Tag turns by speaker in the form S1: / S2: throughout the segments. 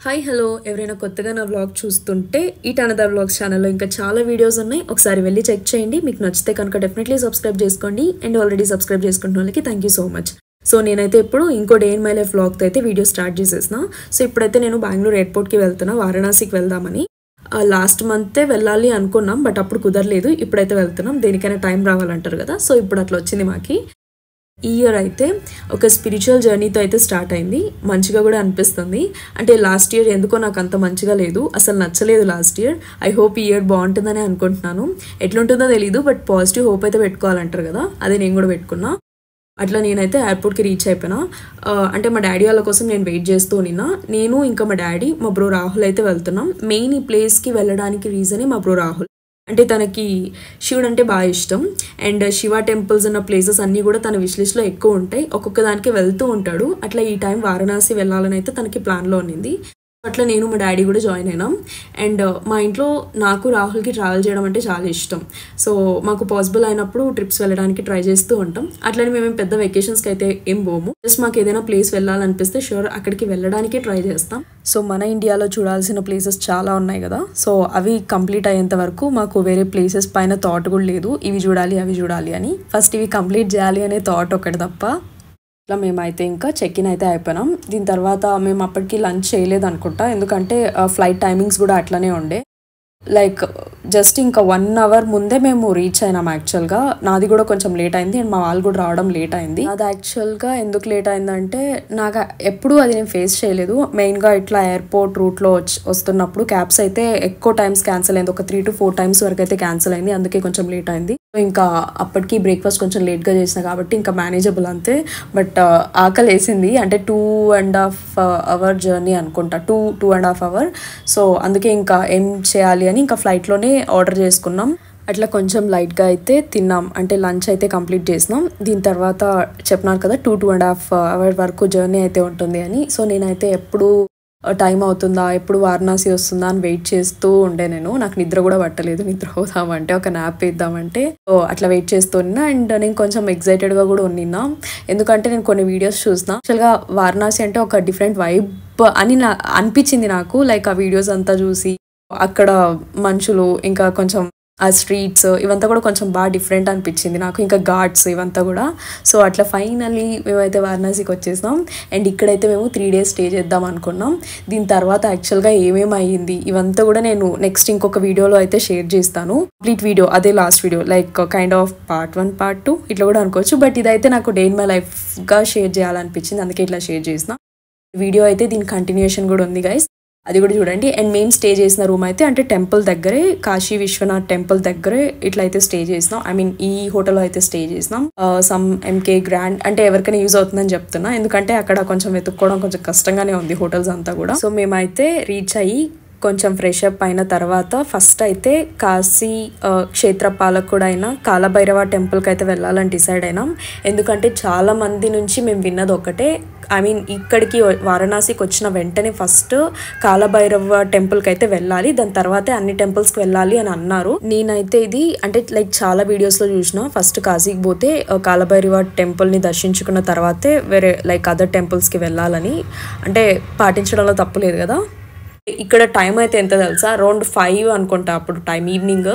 S1: Hi hello ఎవరైనా కొత్తగా నా వ్లాగ్ చూస్తుంటే ఈ అనదర్ వ్లాగ్స్ ఛానల్లో ఇంకా చాలా వీడియోస్ ఉన్నాయి. ఒకసారి వెళ్ళి చెక్ చేయండి. మీకు నచ్చితే కనుక డెఫినెట్లీ సబ్స్క్రైబ్ చేసుకోండి. అండ్ ఆల్రెడీ సబ్స్క్రైబ్ చేసుకుంటున్న వాళ్ళకి thank you so much. So నేనైతే ఇప్పుడు ఇంకో డే ఇన్ మై లైఫ్ వ్లాగ్తో అయితే వీడియో స్టార్ట్ చేసేసిన. సో ఇప్పుడైతే నేను బెంగళూరు ఎయిర్పోర్ట్కి వెళ్తున్నా, వారణాసికి వెళ్దామని. లాస్ట్ మంతే వెళ్ళాలి అనుకున్నాం, బట్ అప్పుడు కుదరలేదు. ఇప్పుడైతే వెళ్తున్నాం. దేనికైనా టైం రావాలంటారు కదా, సో ఇప్పుడు అట్లా వచ్చింది మాకి. ఈ ఇయర్ అయితే ఒక స్పిరిచువల్ జర్నీతో అయితే స్టార్ట్ అయింది. మంచిగా కూడా అనిపిస్తుంది. అంటే లాస్ట్ ఇయర్ ఎందుకో నాకు అంత మంచిగా లేదు, అసలు నచ్చలేదు లాస్ట్ ఇయర్. ఐ హోప్ ఈ ఇయర్ బాగుంటుందని అనుకుంటున్నాను. ఎట్లుంటుందో తెలీదు, బట్ పాజిటివ్ హోప్ అయితే పెట్టుకోవాలంటారు కదా, అదే నేను కూడా పెట్టుకున్నా. అట్లా నేనైతే ఎయిర్పోర్ట్కి రీచ్ అయిపోయినా. అంటే మా డాడీ వాళ్ళ కోసం నేను వెయిట్ చేస్తూ ఉన్నా. నేను ఇంకా మా డాడీ, మా బ్రో రాహుల్ అయితే వెళ్తున్నాం. మెయిన్ ఈ ప్లేస్కి వెళ్ళడానికి రీజనే మా బ్రో రాహుల్. అంటే తనకి శివుడు అంటే బాగా ఇష్టం. అండ్ శివ టెంపుల్స్ ఉన్న ప్లేసెస్ అన్నీ కూడా తన విష్ లిస్ట్లో ఎక్కువ ఉంటాయి. ఒక్కొక్క దానికి వెళ్తూ ఉంటాడు. అట్లా ఈ టైం వారణాసి వెళ్ళాలని అయితే తనకి ప్లాన్లో ఉన్నింది. అట్లా నేను మా డాడీ కూడా జాయిన్ అయినాం. అండ్ మా ఇంట్లో నాకు రాహుల్కి ట్రావెల్ చేయడం అంటే చాలా ఇష్టం. సో మాకు పాసిబుల్ అయినప్పుడు ట్రిప్స్ వెళ్ళడానికి ట్రై చేస్తూ ఉంటాం. అట్లనే మేము పెద్ద వెకేషన్స్కి అయితే ఏం పోము. జస్ట్ మాకు ఏదైనా ప్లేస్ వెళ్ళాలనిపిస్తే షూర్ అక్కడికి వెళ్ళడానికి ట్రై చేస్తాం. సో మన ఇండియాలో చూడాల్సిన ప్లేసెస్ చాలా ఉన్నాయి కదా, సో అవి కంప్లీట్ అయ్యేంత వరకు మాకు వేరే ప్లేసెస్ పైన థాట్ కూడా లేదు, ఇవి చూడాలి అవి చూడాలి అని. ఫస్ట్ ఇవి కంప్లీట్ చేయాలి అనే థాట్ ఒకటి తప్ప. ఇట్లా మేమైతే ఇంకా చెక్ ఇన్ అయితే అయిపోయినాం. దీని తర్వాత మేము అప్పటికి లంచ్ చేయలేదు అనుకుంటా, ఎందుకంటే ఫ్లైట్ టైమింగ్స్ కూడా అట్లనే ఉండే. లైక్ జస్ట్ ఇంకా 1 అవర్ ముందే మేము రీచ్ అయినాం. యాక్చువల్గా నాది కూడా కొంచెం లేట్ అయింది, అండ్ మా వాళ్ళు కూడా రావడం లేట్ అయింది. అది యాక్చువల్గా ఎందుకు లేట్ అయిందంటే నాకు ఎప్పుడు అది నేను ఫేస్ చేయలేదు. మెయిన్గా ఇట్లా ఎయిర్పోర్ట్ రూట్లో వస్తున్నప్పుడు క్యాబ్స్ అయితే ఎక్కువ టైమ్స్ క్యాన్సిల్ అయింది. ఒక 3 to 4 times వరకు అయితే క్యాన్సిల్ అయింది, అందుకే కొంచెం లేట్ అయింది. ఇంకా అప్పటికి బ్రేక్ఫాస్ట్ కొంచెం లేట్గా చేసిన కాబట్టి ఇంకా మేనేజబుల్ అంతే. బట్ ఆకలి వేసింది. అంటే 2.5 hour జర్నీ అనుకుంటా, 2.5 hour. సో అందుకే ఇంకా ఏం చేయాలి అని ఇంకా ఫ్లైట్లోనే ఆర్డర్ చేసుకున్నాం. అట్లా కొంచెం లైట్గా అయితే తిన్నాం. అంటే లంచ్ అయితే కంప్లీట్ చేసినాం. దీని తర్వాత చెప్పినారు కదా 2.5 hour వరకు జర్నీ అయితే ఉంటుంది అని. సో నేనైతే ఎప్పుడు టైం అవుతుందా, ఎప్పుడు వారణాసి వస్తుందా అని వెయిట్ చేస్తూ ఉండే. నాకు నిద్ర కూడా పట్టలేదు. నిద్ర పోదామంటే ఒక న్యాప్ వేద్దామంటే అట్లా వెయిట్ చేస్తూ ఉన్నా. అండ్ నేను కొంచెం ఎక్సైటెడ్గా కూడా ఉన్నా, ఎందుకంటే నేను కొన్ని వీడియోస్ చూసిన. యాక్చువల్గా వారణాసి అంటే ఒక డిఫరెంట్ వైబ్ అని అనిపించింది నాకు. లైక్ ఆ వీడియోస్ అంతా చూసి అక్కడ మనుషులు, ఇంకా కొంచెం ఆ స్ట్రీట్స్ ఇవంతా కూడా కొంచెం బాగా డిఫరెంట్ అనిపించింది నాకు. ఇంకా ఘాట్స్ ఇవంతా కూడా. సో అట్లా ఫైనల్లీ మేమైతే వారణాసికి వచ్చేసాం. అండ్ ఇక్కడైతే మేము 3 days స్టే చేద్దాం అనుకున్నాం. దీని తర్వాత యాక్చువల్గా ఏమేమి అయ్యింది ఇవంతా కూడా నేను నెక్స్ట్ ఇంకొక వీడియోలో అయితే షేర్ చేస్తాను. కంప్లీట్ వీడియో, అదే last video, like kind of part 1 part 2 ఇట్లా కూడా అనుకోవచ్చు. బట్ ఇదైతే నాకు డే ఇన్ మై లైఫ్గా షేర్ చేయాలనిపించింది, అందుకే ఇట్లా షేర్ చేసిన. వీడియో అయితే దీని కంటిన్యూషన్ కూడా ఉంది గైస్, అది కూడా చూడండి. అండ్ మేము స్టే చేసిన రూమ్ అయితే అంటే టెంపుల్ దగ్గరే, కాశీ విశ్వనాథ్ టెంపుల్ దగ్గరే ఇట్లా అయితే స్టే చేసినాం. ఐ మీన్ ఈ హోటల్లో అయితే స్టే చేసినాం. సమ్ MK గ్రాండ్ అంటే ఎవరికైనా యూజ్ అవుతుందని చెప్తున్నా, ఎందుకంటే అక్కడ కొంచెం వెతుక్కోవడం కొంచెం కష్టంగానే ఉంది హోటల్స్ అంతా కూడా. సో మేమైతే రీచ్ అయ్యి కొంచెం ఫ్రెష్ అప్ అయిన తర్వాత ఫస్ట్ అయితే కాశీ క్షేత్రపాలకుడు అయిన కాలభైరవ టెంపుల్కి అయితే వెళ్ళాలని డిసైడ్ అయినాం. ఎందుకంటే చాలా మంది నుంచి మేము విన్నది ఒకటే, ఐ మీన్ ఇక్కడికి వారణాసికి వచ్చిన వెంటనే ఫస్ట్ కాలభైరవ టెంపుల్కి అయితే వెళ్ళాలి, దాని తర్వాతే అన్ని టెంపుల్స్కి వెళ్ళాలి అని అన్నారు. నేనైతే ఇది అంటే లైక్ చాలా వీడియోస్లో చూసిన, ఫస్ట్ కాశీకి పోతే కాలభైరవ టెంపుల్ని దర్శించుకున్న తర్వాతే వేరే లైక్ అదర్ టెంపుల్స్కి వెళ్ళాలని. అంటే పాటించడంలో తప్పులేదు కదా. ఇక్కడ టైం అయితే ఎంత తెలుసా, అరౌండ్ 5 అనుకుంటా అప్పుడు టైం, ఈవినింగ్.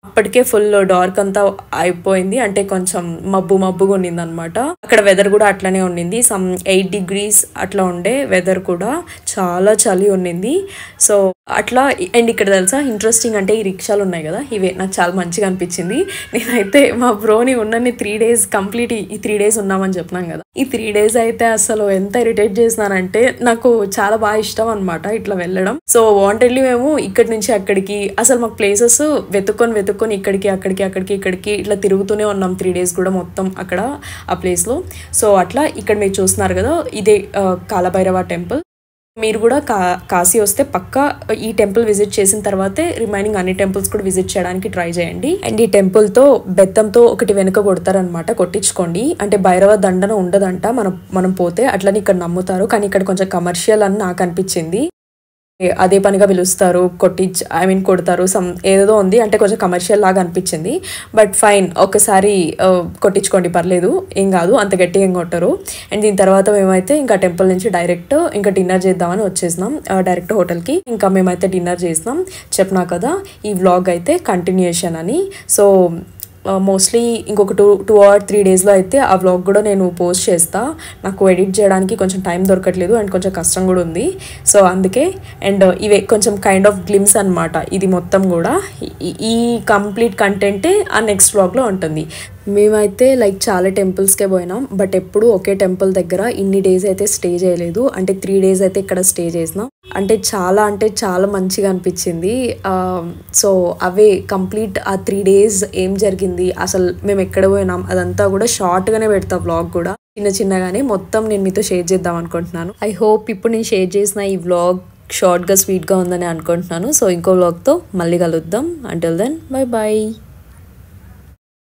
S1: అప్పటికే ఫుల్ డార్క్ అంతా అయిపోయింది. అంటే కొంచెం మబ్బుగా ఉన్నింది అనమాట. అక్కడ వెదర్ కూడా అట్లనే ఉండింది. సమ్ 8 degrees అట్లా ఉండే వెదర్ కూడా, చాలా చలి ఉన్నింది. సో అట్లా. అండ్ ఇక్కడ తెలుసా ఇంట్రెస్టింగ్ అంటే ఈ రిక్షాలు ఉన్నాయి కదా, ఇవే నాకు చాలా మంచిగా అనిపించింది. నేనైతే మా బ్రోని ఉన్నన్ని 3 days కంప్లీట్ ఈ 3 days ఉన్నామని చెప్పినాం కదా, ఈ 3 days అయితే అసలు ఎంత ఇరిటేట్ చేసినానంటే, నాకు చాలా బాగా ఇష్టం అనమాట ఇట్లా వెళ్ళడం. సో వాంటెడ్లీ మేము ఇక్కడి నుంచి అక్కడికి, అసలు మాకు ప్లేసెస్ వెతుక్కొని ఇక్కడికి ఇట్లా తిరుగుతూనే ఉన్నాం 3 days కూడా మొత్తం అక్కడ ఆ ప్లేస్లో. సో అట్లా ఇక్కడ మీరు చూస్తున్నారు కదా, ఇదే కాలభైరవ టెంపుల్. మీరు కూడా కాశీ వస్తే పక్కా ఈ టెంపుల్ విజిట్ చేసిన తర్వాతే రిమైనింగ్ అన్ని టెంపుల్స్ కూడా విజిట్ చేయడానికి ట్రై చేయండి. అండ్ ఈ టెంపుల్తో బెత్తంతో ఒకటి వెనుక కొడతారనమాట, కొట్టించుకోండి. అంటే భైరవ దండన ఉండదంట మనం పోతే, అట్లని ఇక్కడ నమ్ముతారు. కానీ ఇక్కడ కొంచెం కమర్షియల్ అని నాకు అనిపించింది. అదే పనిగా పిలుస్తారు, కొడతారు, ఏదో ఉంది అంటే కొంచెం కమర్షియల్ లాగా అనిపించింది. బట్ ఫైన్, ఒకసారి కొట్టించుకోండి, పర్లేదు, ఏం కాదు, అంత గట్టిగా ఏం కొట్టరు. అండ్ దీని తర్వాత మేమైతే ఇంకా టెంపుల్ నుంచి డైరెక్ట్ ఇంకా డిన్నర్ చేద్దామని వచ్చేసినాం, డైరెక్ట్ హోటల్కి. ఇంకా మేమైతే డిన్నర్ చేసినాం. చెప్పినా కదా ఈ వ్లాగ్ అయితే కంటిన్యూషన్ అని. సో మోస్ట్లీ ఇంకొక 2 or 3 డేస్లో అయితే ఆ వ్లాగ్ కూడా నేను పోస్ట్ చేస్తా. నాకు ఎడిట్ చేయడానికి కొంచెం టైం దొరకట్లేదు అండ్ కొంచెం కష్టం కూడా ఉంది. సో అందుకే. అండ్ ఇవే కొంచెం కైండ్ ఆఫ్ గ్లిమ్స్ అనమాట. ఇది మొత్తం కూడా ఈ కంప్లీట్ కంటెంటే ఆ నెక్స్ట్ వ్లాగ్లో ఉంటుంది. మేమైతే లైక్ చాలా టెంపుల్స్కే పోయినాం, బట్ ఎప్పుడు ఒకే టెంపుల్ దగ్గర ఇన్ని డేస్ అయితే స్టే చేయలేదు. అంటే 3 డేస్ అయితే ఇక్కడ స్టే చేసినాం. అంటే చాలా మంచిగా అనిపించింది. సో అవే కంప్లీట్ ఆ 3 డేస్ ఏం జరిగింది, అసలు మేము ఎక్కడ పోయినాం, అదంతా కూడా షార్ట్గానే పెడతా వ్లాగ్ కూడా, చిన్నగానే మొత్తం నేను మీతో షేర్ చేద్దాం అనుకుంటున్నాను. ఐ హోప్ ఇప్పుడు నేను షేర్ చేసిన ఈ వ్లాగ్ షార్ట్గా స్వీట్గా ఉందని అనుకుంటున్నాను. సో ఇంకో వ్లాగ్తో మళ్ళీ కలుద్దాం. Until then by.